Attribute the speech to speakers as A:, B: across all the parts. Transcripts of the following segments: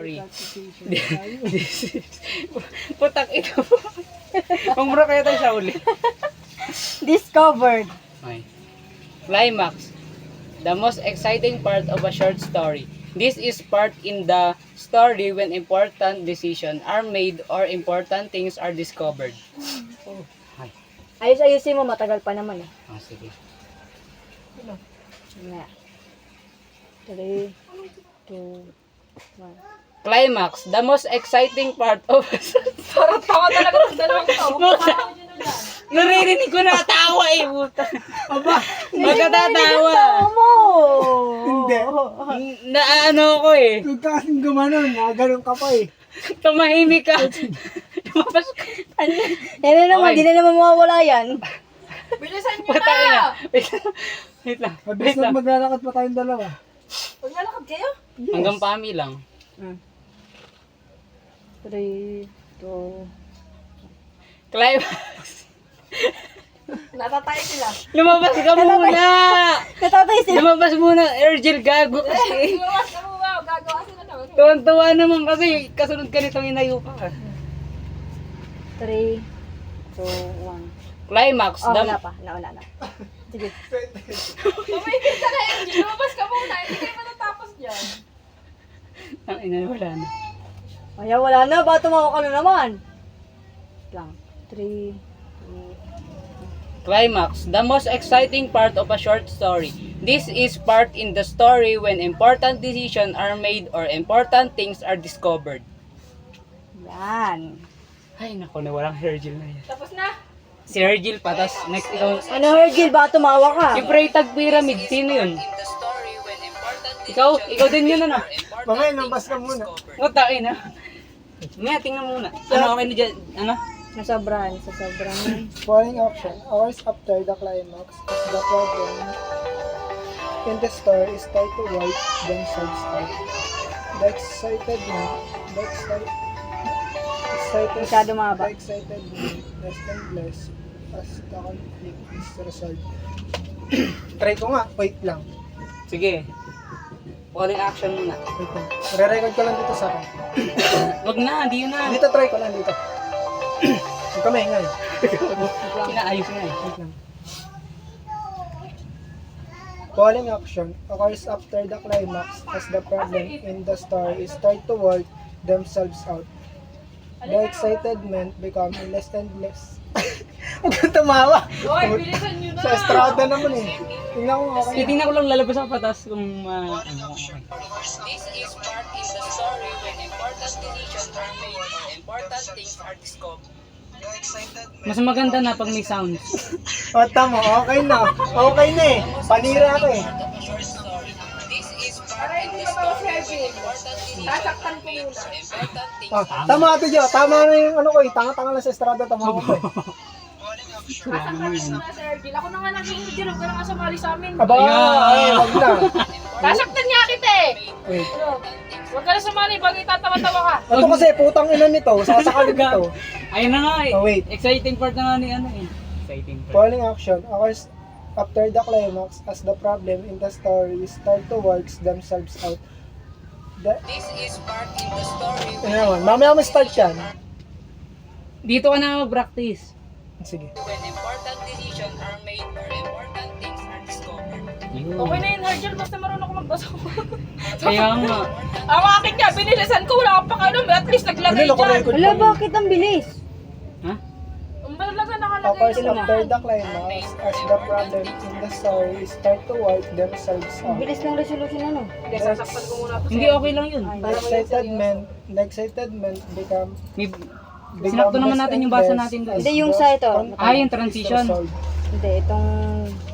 A: Sorry. Putak ito po. Pangmura kaya tayo sa uli.
B: Discovered.
A: Okay. Climax. The most exciting part of a short story. This is part in the story when important decisions are made or important things are discovered. Oh. Ay.
B: Ayos-ayusin mo, matagal pa naman eh.
A: Ah, sige.
B: Nga. 3, 2, 1.
A: Climax. The most exciting part of a
C: Parang tawa talaga ng dalawang tao.
A: Naririnig ko na tawa eh, puta. Aba, magkatatawa.
B: mo!
D: Hindi.
A: Naano ko eh.
D: Kung kasing gumanon, ganun ka pa eh.
A: Tumahimik ka. Lumabas ka.
B: Yan na naman, di na naman mawawala yan.
C: Bilisan nyo
A: Puta
C: na!
A: na. Wait lang.
D: Mabilis
A: Wait
D: lang
A: lang.
D: maglalakad pa tayong dalawa.
C: Maglalakad kayo?
A: Hanggang pami lang.
B: 3, 2,
A: Climax.
C: Natatay sila.
A: Lumabas ka muna.
B: natatay sila.
A: Lumabas muna. Ergel, gago kasi.
C: Gawas ka mo ba? Gagawa sila naman.
A: Tuwan-tuwa naman kasi. Kasunod ka nitong inayo ka.
B: 3, 2, 1.
A: Climax.
B: Oh, wala pa. Nauna na. Sige.
C: Tumigil ka na, Angel. Lumabas ka muna. Hindi kayo matatapos dyan.
A: Ang ina, wala na.
B: Ay, wala na. Ba tumawa ka na naman? Lang. 3, 2,
A: Climax. The most exciting part of a short story. This is part in the story when important decisions are made or important things are discovered.
B: yan.
A: Ay, naku, nawalang Hergel na yan.
C: Tapos na.
A: Si Hergel pa, tas next ikaw.
B: Ano, Hergil, ba tumawa ka?
A: Si Freytag Pyramid, sino yun? Ikaw din yun ano?
D: Mamaya, nambas ka muna.
A: Ngutain na. Nga, tingnan muna. Ano okay na dyan? Ano?
B: Nasobrahan.
D: Falling action. Hours after the climax, as the problem in the story start to work themselves out. The excitedment,
B: Masyado mahaba.
D: the excitement less and less as the conflict is resolved. Try ko nga, wait lang.
A: Sige. Falling action muna.
D: Wait lang. Re-record ko lang dito sa akin.
A: Wag na, di yun na.
D: Dito, try ko lang dito. Huwag ka maingay.
A: Pinaayos na eh.
D: Wait lang. Falling action occurs after the climax as the problem in the story start to work themselves out. The excitement become less and less. Huwag kang tumawa.
C: Hoy, bilisan nyo na.
D: Sa estrada naman eh. Tingnan ko okay.
A: Titingnan ko lang lalabas ako patas kung ano okay. This is part in the story when important decisions are made or important things are discovered. Mas maganda na pag may sounds.
D: O tamo, okay na. Okay na eh. Panira ako eh.
C: Para hindi matawa si Angel. Sasaktan ko muna.
D: Tama ito dyan. Tama na yung ano ko eh. Tanga-tanga lang sa estrada. Tama ko eh.
C: Sasaktan ko muna si Angel. Ako na nga naging Angel. Huwag ka na nga sumali sa amin.
D: Aba, ay, wag na.
C: Sasaktan niya kita eh.
D: Wait.
C: Huwag ka na sumali. Pag itatawa-tawa ka.
D: Ito kasi putang ina nito. Sasakalin nito.
A: Ayun na nga eh.
D: Oh, wait.
A: Exciting part na nga ni ano eh. Exciting part.
D: Falling action occurs after the climax as the problem in the story start to work themselves out.
A: This is part in the story.
D: Ano naman, mamaya mo start yan.
A: Dito ka na mag-practice.
D: Sige.
A: When important decisions are made or important things are discovered.
C: Okay na yun, Virgil. Basta marunong ako magbasa.
A: Kaya nga.
C: Ang akin nga, binilisan ko. Wala akong pakainom. At least naglagay
D: Ano,
C: dyan.
D: nakurecord
B: Wala,
D: pa.
B: bakit ang bilis?
A: Ha?
C: Ang talaga nakalagay
D: Occurs
C: dyan.
D: after the climax as the problem in the story start to work themselves
B: Ang
D: out.
B: bilis ng resolution ano?
C: Hindi, sasaktan ko muna to.
A: Hindi okay lang yun.
D: The excitement become
A: Sinakto naman natin yung basa natin doon.
B: Hindi, yung sa ito.
A: Ah, yung transition.
B: Hindi, itong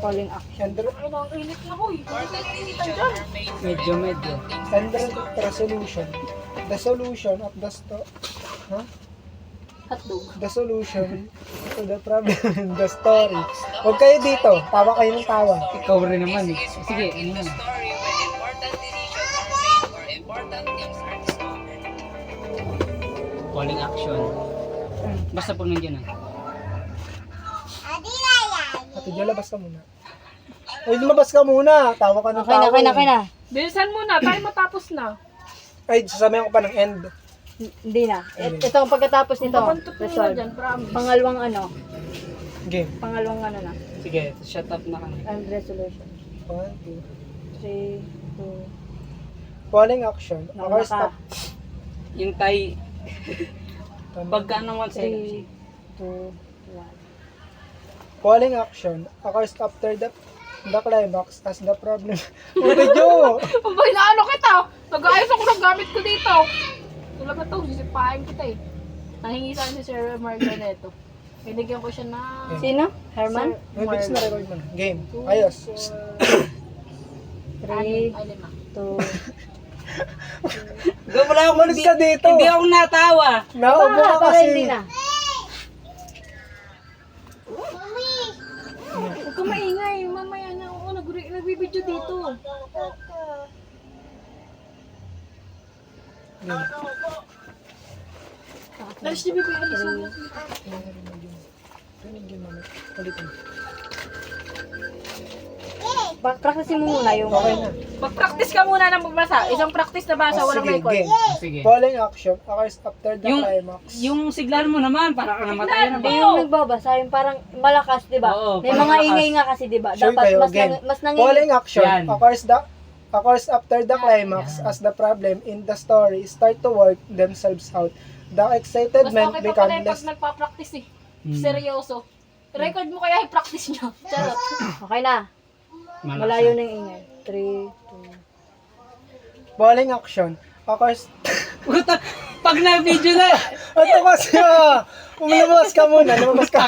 B: falling action.
C: Ay, ang init na ko eh. Hindi ko initan dyan.
A: Medyo.
D: And resolution. The solution of the the solution to the problem in the story. Huwag kayo dito. Tawa kayo ng tawa.
A: Ikaw rin naman eh. Sige, ano yan? Falling action. Basta pag nandiyan ah.
D: Ate Jo, labas ka muna. Uy, lumabas ka muna. Tawa ka ng tawa.
B: Okay na.
C: Bilisan muna. Tayo matapos na.
D: Ay, sasabihin ko pa ng end.
B: Hindi na. Ito ang pagkatapos nito.
C: Pabantot mo na
B: Resolve.
C: dyan, promise.
B: Pangalawang ano.
D: Game.
B: Pangalawang ano na.
A: Sige, shut up na kami.
B: And resolution.
D: 1, 2.
B: 3, 2,
D: Following action
B: nauna
D: occurs
B: ka.
A: Hintay,
D: Tama.
A: pagka ng 1 second.
B: 3, 2, 1.
D: Following action occurs after the climax as the problem. Medyo!
C: Abay, naano kita. Nag-ayos ako ng gamit ko dito. Talaga to, sisipahin kita eh. Nanghingi sa akin si Sir Margo neto. Binigyan ko siya na...
B: Sino? Herman?
D: May bilis na record mo na. Game. Ayos.
B: 3,
C: Ay,
B: 2,
C: lima.
A: Wala akong
D: Umalis ka dito.
A: Hindi ako natawa.
D: Naubo ka
B: para
D: kasi.
B: hindi na.
C: Huwag ka maingay. Mamaya na ako nagbibideo dito. Alis niyo bibigyan alis mo.
D: Ulitin.
B: Practicein mo muna yung...
D: Okay na.
C: Mag-practice ka muna ng magbasa. Isang practice na basa, walang
D: Sige,
C: record.
D: game.
A: Sige.
D: Following action occurs after the
A: Yung-
D: climax.
A: Yung siglan mo naman, para ka namatay na
B: Hindi
A: ba?
B: yung nagbabasa, yung parang malakas, di ba?
A: Oo,
B: May
A: parang
B: mga
A: malakas.
B: ingay nga kasi, di ba?
D: Sure
B: Dapat
D: kayo,
B: mas,
D: game.
B: mas nangingay.
D: Following action
A: Yan.
D: occurs after the climax as the problem in the story start to work themselves out. The
C: Mas
D: excitement
C: okay pa pala
D: become
C: yung pag
D: less.
C: nagpa-practice eh.
A: Hmm.
C: Seryoso. Record mo kaya yung practice nyo. Charot.
B: Okay na. Malayo na yung ingay. 3, 2,
D: Following action occurs...
A: Pag na-video na,
D: Ito kasi lumabas ka muna, lumabas ka.